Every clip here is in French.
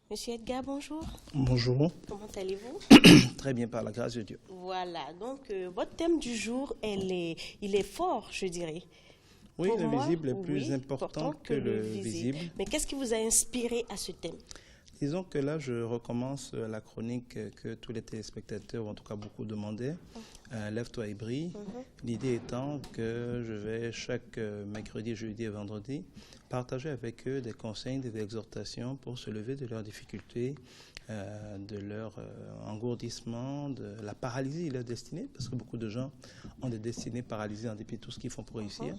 Monsieur Edgar, bonjour. Bonjour. Comment allez-vous? Très bien, par la grâce de Dieu. Voilà, donc votre thème du jour, il est fort, je dirais. Oui, Pour le moi, visible est plus oui, important important que le visible. Mais qu'est-ce qui vous a inspiré à ce thème? Disons que là, je recommence la chronique que tous les téléspectateurs, ou en tout cas beaucoup, demandaient. Lève-toi et brille. L'idée étant que je vais chaque mercredi, jeudi et vendredi partager avec eux des conseils, des exhortations pour se lever de leurs difficultés, de leur engourdissement, de la paralysie de leur destinée, parce que beaucoup de gens ont des destinées paralysées en dépit de tout ce qu'ils font pour réussir,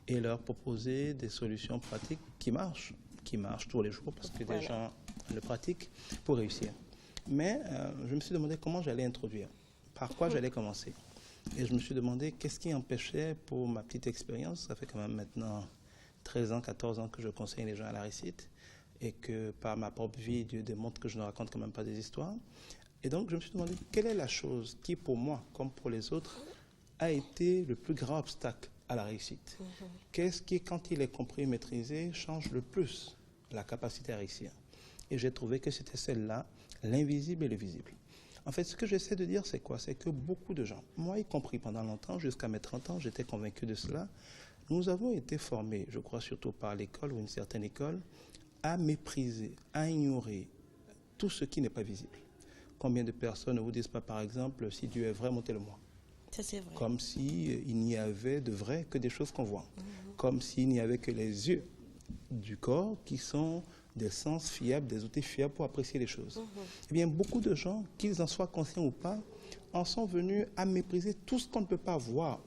et leur proposer des solutions pratiques qui marchent tous les jours, parce que des gens le pratiquent pour réussir. Mais je me suis demandé comment j'allais introduire, par quoi j'allais commencer. Et je me suis demandé qu'est-ce qui empêchait, pour ma petite expérience, ça fait quand même maintenant 13 ans, 14 ans que je conseille les gens à la réussite, et que par ma propre vie, Dieu démontre que je ne raconte quand même pas des histoires. Et donc, je me suis demandé quelle est la chose qui, pour moi, comme pour les autres, a été le plus grand obstacle à la réussite. Qu'est-ce qui, quand il est compris et maîtrisé, change le plus la capacité à réussir? Et j'ai trouvé que c'était celle-là, l'invisible et le visible. En fait, ce que j'essaie de dire, c'est quoi? C'est que beaucoup de gens, moi y compris pendant longtemps, jusqu'à mes 30 ans, j'étais convaincu de cela, nous avons été formés, je crois surtout par l'école ou une certaine école, à mépriser, à ignorer tout ce qui n'est pas visible. Combien de personnes ne vous disent pas, par exemple, si Dieu est vrai, montrez-le-moi. Ça, c'est vrai. Comme s'il n'y avait de vrai que des choses qu'on voit. Comme s'il n'y avait que les yeux du corps qui sont des sens fiables, des outils fiables pour apprécier les choses. Eh bien, beaucoup de gens, qu'ils en soient conscients ou pas, en sont venus à mépriser tout ce qu'on ne peut pas voir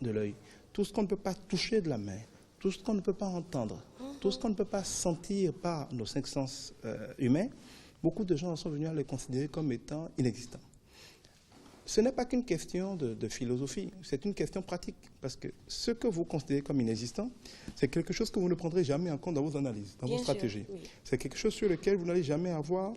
de l'œil, tout ce qu'on ne peut pas toucher de la main, tout ce qu'on ne peut pas entendre, tout ce qu'on ne peut pas sentir par nos cinq sens humains. Beaucoup de gens en sont venus à les considérer comme étant inexistants. Ce n'est pas qu'une question de philosophie, c'est une question pratique. Parce que ce que vous considérez comme inexistant, c'est quelque chose que vous ne prendrez jamais en compte dans vos analyses, dans vos stratégies. Oui. C'est quelque chose sur lequel vous n'allez jamais avoir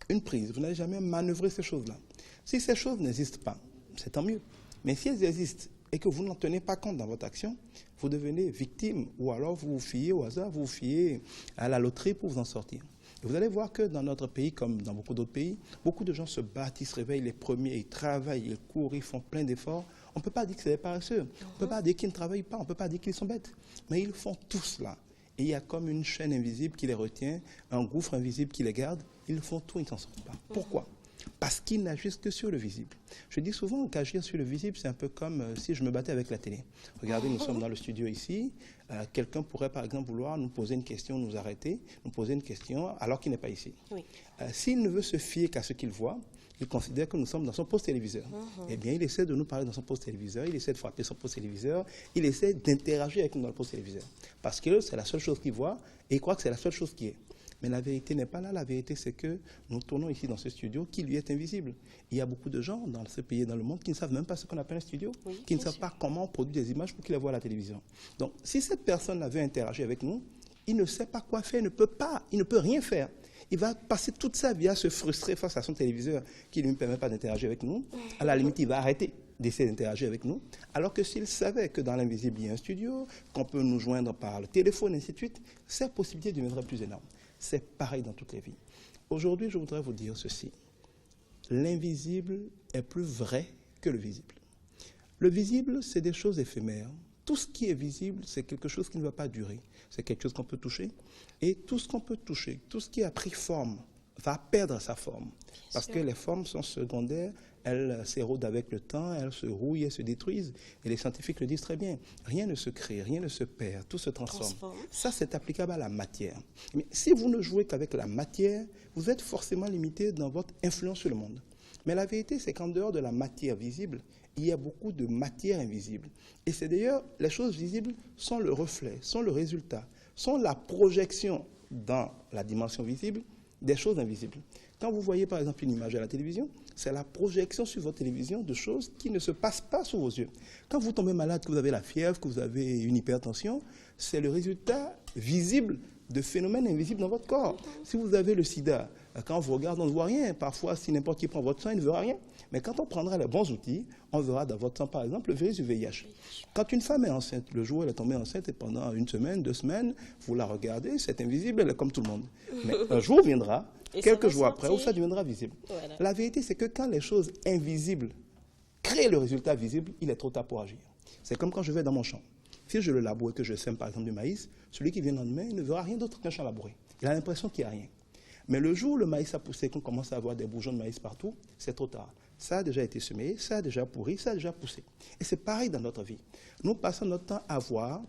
une prise, vous n'allez jamais manœuvrer ces choses-là. Si ces choses n'existent pas, c'est tant mieux. Mais si elles existent et que vous n'en tenez pas compte dans votre action, vous devenez victime, ou alors vous vous fiez au hasard, vous vous fiez à la loterie pour vous en sortir. Et vous allez voir que dans notre pays, comme dans beaucoup d'autres pays, beaucoup de gens se battent, ils se réveillent les premiers, ils travaillent, ils courent, ils font plein d'efforts. On ne peut pas dire que c'est des paresseux, on ne peut pas dire qu'ils ne travaillent pas, on ne peut pas dire qu'ils sont bêtes. Mais ils font tout cela. Et il y a comme une chaîne invisible qui les retient, un gouffre invisible qui les garde. Ils font tout, ils ne s'en sortent pas. Pourquoi ? Parce qu'ils n'agissent que sur le visible. Je dis souvent qu'agir sur le visible, c'est un peu comme si je me battais avec la télé. Regardez, nous sommes dans le studio ici. Quelqu'un pourrait, par exemple, vouloir nous poser une question, nous arrêter, nous poser une question alors qu'il n'est pas ici. Oui. S'il ne veut se fier qu'à ce qu'il voit, il considère que nous sommes dans son poste téléviseur. Eh bien, il essaie de nous parler dans son poste téléviseur, il essaie de frapper son poste téléviseur, il essaie d'interagir avec nous dans le poste téléviseur. Parce que c'est la seule chose qu'il voit et il croit que c'est la seule chose qui est. Mais la vérité n'est pas là. La vérité, c'est que nous tournons ici dans ce studio qui lui est invisible. Il y a beaucoup de gens dans ce pays et dans le monde qui ne savent même pas ce qu'on appelle un studio, qui ne savent pas comment on produit des images pour qu'ils les voient à la télévision. Donc, si cette personne veut interagir avec nous, il ne sait pas quoi faire, il ne peut rien faire. Il va passer toute sa vie à se frustrer face à son téléviseur qui ne lui permet pas d'interagir avec nous. À la limite, il va arrêter d'essayer d'interagir avec nous, alors que s'il savait que dans l'invisible, il y a un studio, qu'on peut nous joindre par le téléphone, et ainsi de suite, ces possibilités deviendraient plus énormes. C'est pareil dans toutes les vies. Aujourd'hui, je voudrais vous dire ceci. L'invisible est plus vrai que le visible. Le visible, c'est des choses éphémères. Tout ce qui est visible, c'est quelque chose qui ne va pas durer. C'est quelque chose qu'on peut toucher. Et tout ce qu'on peut toucher, tout ce qui a pris forme, va perdre sa forme. Parce que les formes sont secondaires, elles s'érodent avec le temps, elles se rouillent, elles se détruisent. Et les scientifiques le disent très bien. Rien ne se crée, rien ne se perd, tout se transforme. Ça, c'est applicable à la matière. Mais si vous ne jouez qu'avec la matière, vous êtes forcément limité dans votre influence sur le monde. Mais la vérité, c'est qu'en dehors de la matière visible, il y a beaucoup de matière invisible. Et c'est d'ailleurs, les choses visibles sont le reflet, sont le résultat, sont la projection dans la dimension visible des choses invisibles. Quand vous voyez par exemple une image à la télévision, c'est la projection sur votre télévision de choses qui ne se passent pas sous vos yeux. Quand vous tombez malade, que vous avez la fièvre, que vous avez une hypertension, c'est le résultat visible de phénomènes invisibles dans votre corps. Si vous avez le sida, quand on vous regarde, on ne voit rien. Parfois, si n'importe qui prend votre sang, il ne verra rien. Mais quand on prendra les bons outils, on verra dans votre sang, par exemple, le virus du VIH. Quand une femme est enceinte, le jour où elle est tombée enceinte, et pendant une semaine, 2 semaines, vous la regardez, c'est invisible, elle est comme tout le monde. Mais un jour viendra, Et quelques ça va jours après, où sortir. ça deviendra visible. Voilà. La vérité, c'est que quand les choses invisibles créent le résultat visible, il est trop tard pour agir. C'est comme quand je vais dans mon champ. Si je le laboure et que je sème par exemple du maïs, celui qui vient le lendemain, il ne verra rien d'autre qu'un champ labouré. Il a l'impression qu'il n'y a rien. Mais le jour où le maïs a poussé, qu'on commence à avoir des bourgeons de maïs partout, c'est trop tard. Ça a déjà été semé, ça a déjà pourri, ça a déjà poussé. Et c'est pareil dans notre vie. Nous passons notre temps à voir,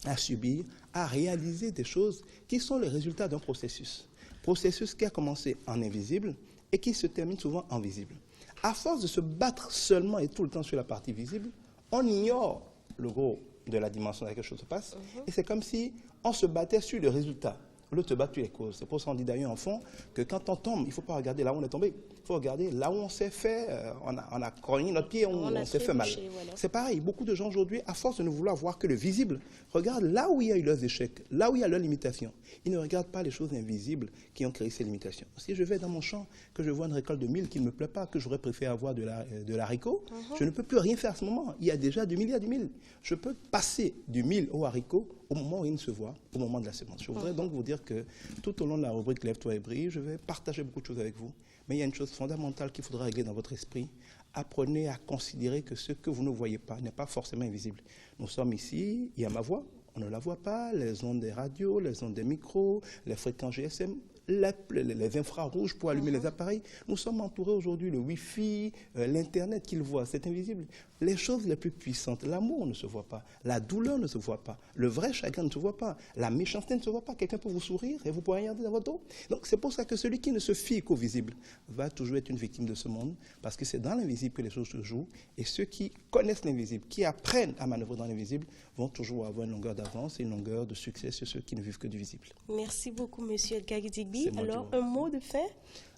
à subir, à réaliser des choses qui sont les résultats d'un processus. Processus qui a commencé en invisible et qui se termine souvent en visible. À force de se battre seulement et tout le temps sur la partie visible, on ignore le gros de la dimension dans laquelle quelque chose se passe. Et c'est comme si on se battait sur le résultat. Au lieu de se battre sur les causes. C'est pour ça qu'on dit d'ailleurs en fond que quand on tombe, il ne faut pas regarder là où on est tombé. Il faut regarder là où on s'est fait, on a cogné notre pied, on s'est fait mal. Voilà. C'est pareil, beaucoup de gens aujourd'hui, à force de ne vouloir voir que le visible, regardent là où il y a eu leurs échecs, là où il y a leurs limitations. Ils ne regardent pas les choses invisibles qui ont créé ces limitations. Si je vais dans mon champ, que je vois une récolte de mil qui ne me plaît pas, que j'aurais préféré avoir de l'haricot, je ne peux plus rien faire à ce moment. Il y a déjà du mil, il y a du mil. Je peux passer du mil au haricot au moment où il ne se voit, au moment de la semence. Je voudrais donc vous dire que tout au long de la rubrique Lève-toi et brille, je vais partager beaucoup de choses avec vous. Mais il y a une chose fondamentale qu'il faudra régler dans votre esprit. Apprenez à considérer que ce que vous ne voyez pas n'est pas forcément invisible. Nous sommes ici, il y a ma voix, on ne la voit pas, les ondes des radios, les ondes des micros, les fréquences GSM, les infrarouges pour allumer les appareils. Nous sommes entourés aujourd'hui, le Wi-Fi, l'Internet qu'ils voient, c'est invisible. Les choses les plus puissantes, l'amour ne se voit pas, la douleur ne se voit pas, le vrai chagrin ne se voit pas, la méchanceté ne se voit pas. Quelqu'un peut vous sourire et vous pourrez regarder dans votre dos. Donc c'est pour ça que celui qui ne se fie qu'au visible va toujours être une victime de ce monde, parce que c'est dans l'invisible que les choses se jouent. Et ceux qui connaissent l'invisible, qui apprennent à manœuvrer dans l'invisible, vont toujours avoir une longueur d'avance et une longueur de succès sur ceux qui ne vivent que du visible. Merci beaucoup, Monsieur Edgar Gidigbi. C'est moi Alors, qui vous un mot de fin?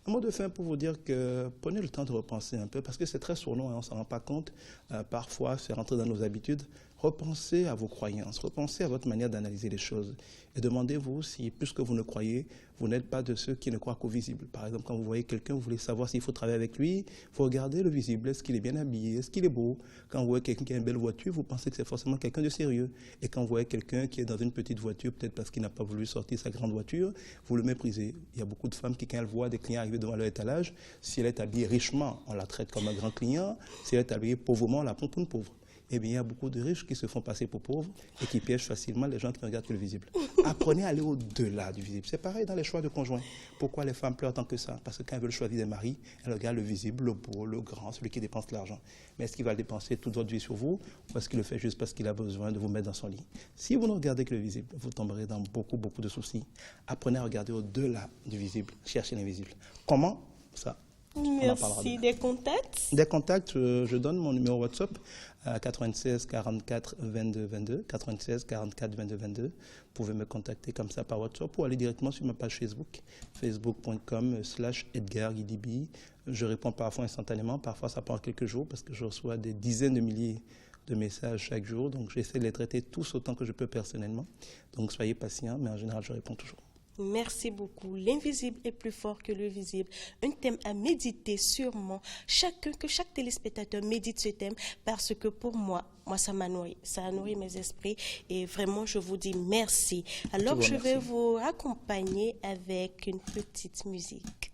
Un mot de fin pour vous dire que prenez le temps de repenser un peu, parce que c'est très sournois et on ne s'en rend pas compte. Parfois, c'est rentrer dans nos habitudes. Repensez à vos croyances, repensez à votre manière d'analyser les choses. Et demandez-vous si, puisque vous ne croyez, vous n'êtes pas de ceux qui ne croient qu'au visible. Par exemple, quand vous voyez quelqu'un, vous voulez savoir s'il faut travailler avec lui, il faut regarder le visible. Est-ce qu'il est bien habillé? Est-ce qu'il est beau? Quand vous voyez quelqu'un qui a une belle voiture, vous pensez que c'est forcément quelqu'un de sérieux. Et quand vous voyez quelqu'un qui est dans une petite voiture, peut-être parce qu'il n'a pas voulu sortir sa grande voiture, vous le méprisez. Il y a beaucoup de femmes qui, quand elles voient des clients arriver devant leur étalage, si elle est habillée richement, on la traite comme un grand client. Si elle est habillée pauvrement, on la prend pour une pauvre. Eh bien, il y a beaucoup de riches qui se font passer pour pauvres et qui piègent facilement les gens qui ne regardent que le visible. Apprenez à aller au-delà du visible. C'est pareil dans les choix de conjoints. Pourquoi les femmes pleurent tant que ça? Parce que quand elles veulent choisir des maris, elles regardent le visible, le beau, le grand, celui qui dépense l'argent. Mais est-ce qu'il va le dépenser toute votre vie sur vous, ou est-ce qu'il le fait juste parce qu'il a besoin de vous mettre dans son lit? Si vous ne regardez que le visible, vous tomberez dans beaucoup, beaucoup de soucis. Apprenez à regarder au-delà du visible. Cherchez l'invisible. Comment? Ça. Merci. Des contacts? Des contacts, je donne mon numéro WhatsApp à 96 44 22 22, 96 44 22 22. Vous pouvez me contacter comme ça par WhatsApp ou aller directement sur ma page Facebook, facebook.com/Edgar Gidigbi. Je réponds parfois instantanément, parfois ça prend quelques jours parce que je reçois des dizaines de milliers de messages chaque jour. Donc j'essaie de les traiter tous autant que je peux personnellement. Donc soyez patients, mais en général je réponds toujours. Merci beaucoup. L'invisible est plus fort que le visible. Un thème à méditer sûrement. Que chaque téléspectateur médite ce thème parce que pour moi, ça m'a nourri. Ça a nourri mes esprits et vraiment, je vous dis merci. Alors, je vais vous accompagner avec une petite musique.